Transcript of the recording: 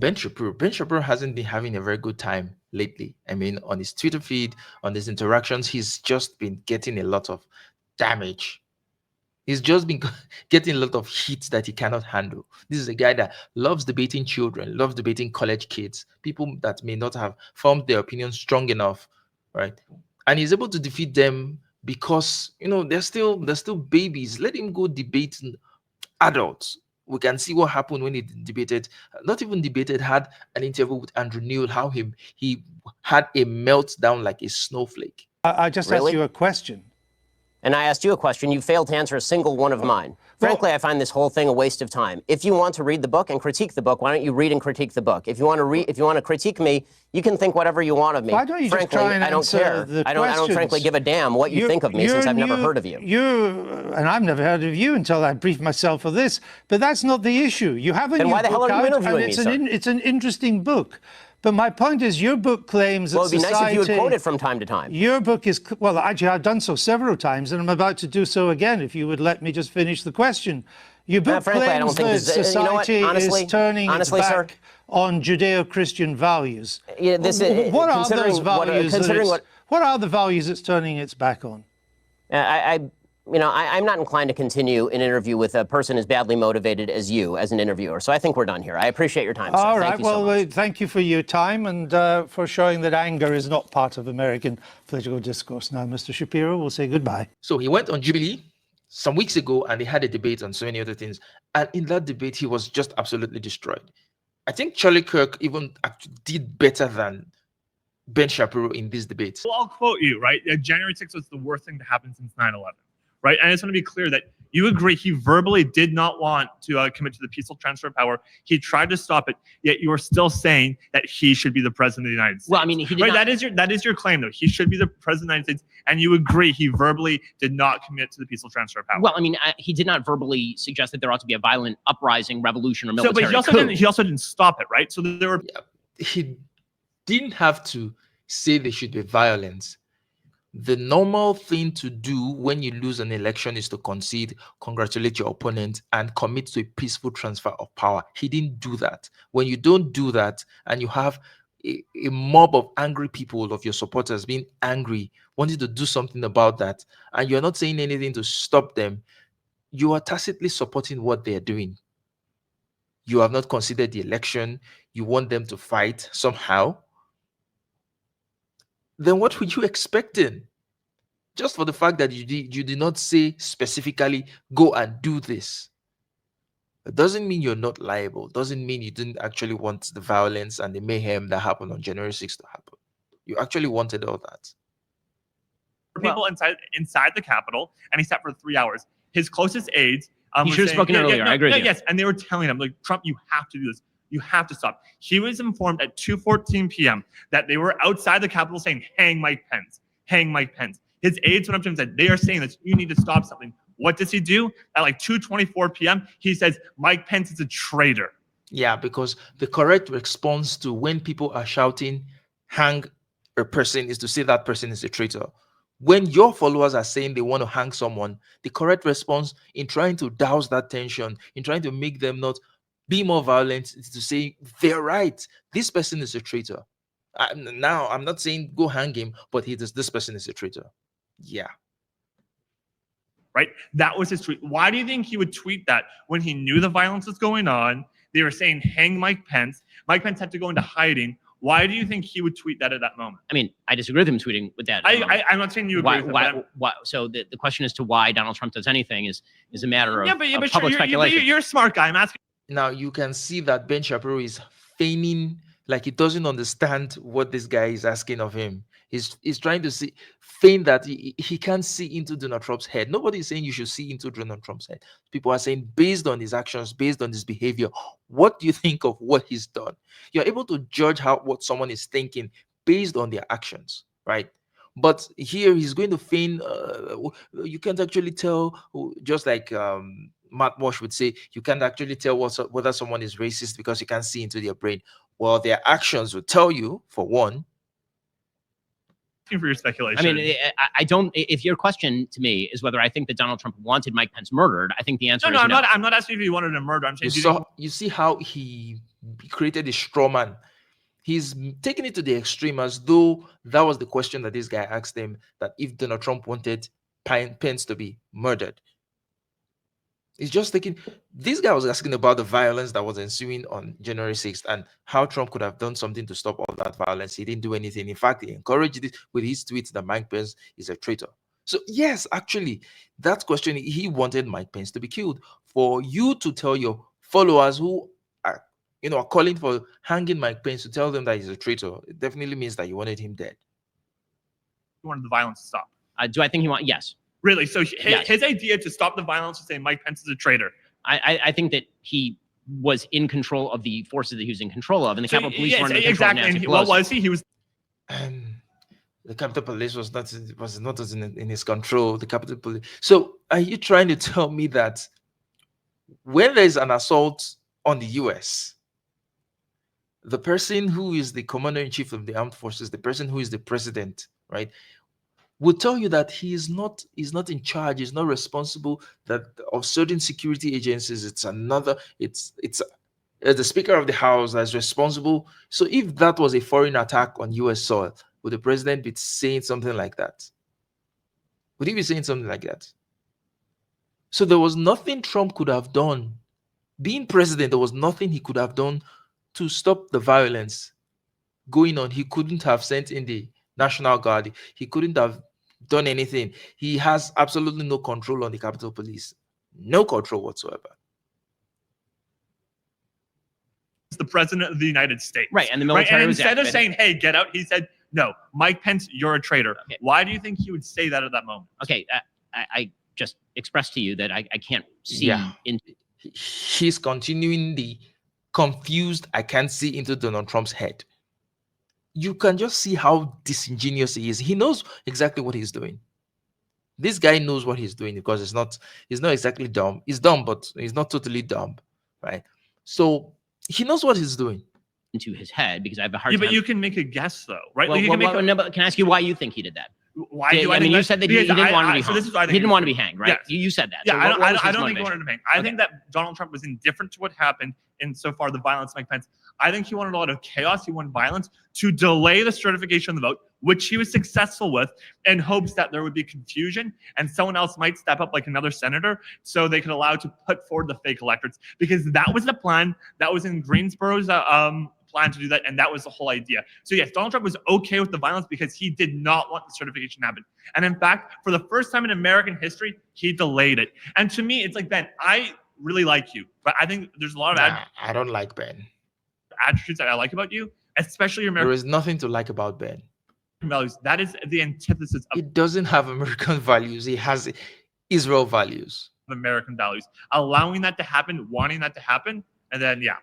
Ben Shapiro hasn't been having a very good time lately. I mean, on his Twitter feed, on his interactions, he's just been getting a lot of damage. He's just been getting a lot of heat that he cannot handle. This is a guy that loves debating children, loves debating college kids, people that may not have formed their opinion strong enough, right? And he's able to defeat them because they're still babies. Let him go debate adults. We can see what happened when he debated, not even debated, had an interview with Andrew Neil, how he had a meltdown like a snowflake. I just asked you a question. And I asked you a question. You failed to answer a single one of mine. Frankly, I find this whole thing a waste of time. If you want to read the book and critique the book, why don't you read and critique the book? If you want to critique me, you can think whatever you want of me. Why don't you frankly, just try and I don't answer care. the I don't frankly give a damn what you think of me since I've never heard of you. And I've never heard of you until I briefed myself for this. But that's not the issue. You have a then new why the hell book are you out, interviewing and me, it's an interesting book. But my point is, your book claims that well, it'd be society... nice if you would quote it from time to time. Your book is... Well, actually, I've done so several times, and I'm about to do so again, if you would let me just finish the question. Your book frankly, I don't claims think that this, society honestly, is turning its back sir, on Judeo-Christian values. Yeah, what are those values? What are the values it's turning its back on? I'm not inclined to continue an interview with a person as badly motivated as you as an interviewer. So I think we're done here. I appreciate your time, sir. All right. Well, thank you for your time and for showing that anger is not part of American political discourse. Now, Mr. Shapiro, we'll say goodbye. So he went on Jubilee some weeks ago and they had a debate on so many other things. And in that debate, he was just absolutely destroyed. I think Charlie Kirk even did better than Ben Shapiro in this debate. Well, I'll quote you, right? January 6th was the worst thing to happen since 9/11. Right, and I just want to be clear that you agree he verbally did not want to commit to the peaceful transfer of power. He tried to stop it, yet you are still saying that he should be the president of the United States. Well, I mean, he did not... that is your claim, though. He should be the president of the United States, and you agree he verbally did not commit to the peaceful transfer of power. Well, I mean, he did not verbally suggest that there ought to be a violent uprising, revolution, or military coup. But he also didn't stop it, right? So there were... He didn't have to say there should be violence. The normal thing to do when you lose an election is to concede, congratulate your opponent, and commit to a peaceful transfer of power. He didn't do that. When you don't do that, and you have a mob of angry people, of your supporters being angry, wanting to do something about that, and you're not saying anything to stop them, you are tacitly supporting what they're doing. You have not considered the election. You want them to fight somehow. Then what were you expecting? Just for the fact that you did not say specifically, go and do this. It doesn't mean you're not liable. It doesn't mean you didn't actually want the violence and the mayhem that happened on January 6th to happen. You actually wanted all that. People inside the Capitol, and he sat for 3 hours. His closest aides... he should have spoken earlier. I agree with you. Yes, and they were telling him, like, Trump, you have to do this. You have to stop. He was informed at 2:14 p.m. that they were outside the Capitol saying, hang Mike Pence, hang Mike Pence. His aides went up to him and said, they are saying this. You need to stop something. What does he do? At like 2:24 p.m., he says, Mike Pence is a traitor. Yeah, because the correct response to when people are shouting, hang a person, is to say that person is a traitor. When your followers are saying they want to hang someone, the correct response in trying to douse that tension, in trying to make them not be more violent, is to say, they're right. This person is a traitor. Now, I'm not saying go hang him, but this person is a traitor. Yeah. Right? That was his tweet. Why do you think he would tweet that when he knew the violence was going on? They were saying, hang Mike Pence. Mike Pence had to go into hiding. Why do you think he would tweet that at that moment? I mean, I disagree with him tweeting with that. I'm not saying you agree with him. So the question as to why Donald Trump does anything is a matter of, but public speculation. You're a smart guy. I'm asking. Now, you can see that Ben Shapiro is feigning like he doesn't understand what this guy is asking of him. He's trying to feign that he can't see into Donald Trump's head. Nobody is saying you should see into Donald Trump's head. People are saying, based on his actions, based on his behavior, what do you think of what he's done? You're able to judge what someone is thinking based on their actions, right? But here he's going to feign. You can't actually tell, just like Matt Walsh would say, you can't actually tell whether someone is racist because you can't see into their brain. Well, their actions will tell you, for one. For your speculation. I mean, I don't. If your question to me is whether I think that Donald Trump wanted Mike Pence murdered, I think the answer is no. I'm not asking if he wanted him murdered. I'm saying you see how he created a straw man. He's taking it to the extreme, as though that was the question that this guy asked him, that if Donald Trump wanted Pence to be murdered. He's just taking, this guy was asking about the violence that was ensuing on January 6th and how Trump could have done something to stop all that violence. He didn't do anything. In fact, he encouraged it with his tweets that Mike Pence is a traitor. So yes, actually, that question, he wanted Mike Pence to be killed. For you to tell your followers who are, are calling for hanging Mike Pence, to tell them that he's a traitor, it definitely means that you wanted him dead. He wanted the violence to stop. Do I think he yes. Really? So his idea to stop the violence was saying Mike Pence is a traitor. I think that he was in control of the forces that he was in control of, and the Capitol Police weren't in control exactly. of Nancy And Pelosi. what was he? He was. The Capitol Police was not in his control. The Capitol Police. So are you trying to tell me that when there is an assault on the U.S., the person who is the commander-in-chief of the armed forces, the person who is the president, right, would tell you that he's not in charge, he's not responsible that of certain security agencies. It's the Speaker of the House that's responsible. So if that was a foreign attack on U.S. soil, would the president be saying something like that? Would he be saying something like that? So there was nothing Trump could have done. Being president, there was nothing he could have done to stop the violence going on. He couldn't have sent in the National Guard. He couldn't have done anything. He has absolutely no control on the Capitol Police. No control whatsoever. The president of the United States. Right, and the military And was instead of activated. saying, hey, get out, he said, no, Mike Pence, you're a traitor. Okay. Why do you think he would say that at that moment? Okay, I just expressed to you that I can't see Yeah. into. He's continuing the confused, I can't see into Donald Trump's head. You can just see how disingenuous he is. He knows exactly what he's doing. This guy knows what he's doing, because he's not exactly dumb. He's dumb, but he's not totally dumb, right? So he knows what he's doing. into his head, because I have a hard Yeah, time. but you can make a guess, though, right? Well, Like, you can make no, but can I ask you why you think he did that? why Yeah, do I mean, think you that? said that he Because didn't want to be so hung. this is what I He think didn't want to be hanged, right? Yes. You said that. Yeah, So I what was his don't think he motivation? wanted to hang. I think that Donald Trump was indifferent to what happened in so far the violence Mike Pence. I think he wanted a lot of chaos. He wanted violence to delay the certification of the vote, which he was successful with, in hopes that there would be confusion and someone else might step up, like another senator, so they could allow to put forward the fake electorates. Because that was the plan. That was in Greensboro's plan to do that, and that was the whole idea. So yes, Donald Trump was okay with the violence because he did not want the certification to happen. And in fact, for the first time in American history, he delayed it. And to me, it's like, Ben, I really like you, but I think there's a lot of I don't like Ben. attributes that I like about you, especially your There American is nothing to like about Ben. values. That is the antithesis of He doesn't have American values. He has Israel values. American values. Allowing that to happen, wanting that to happen, and then, yeah.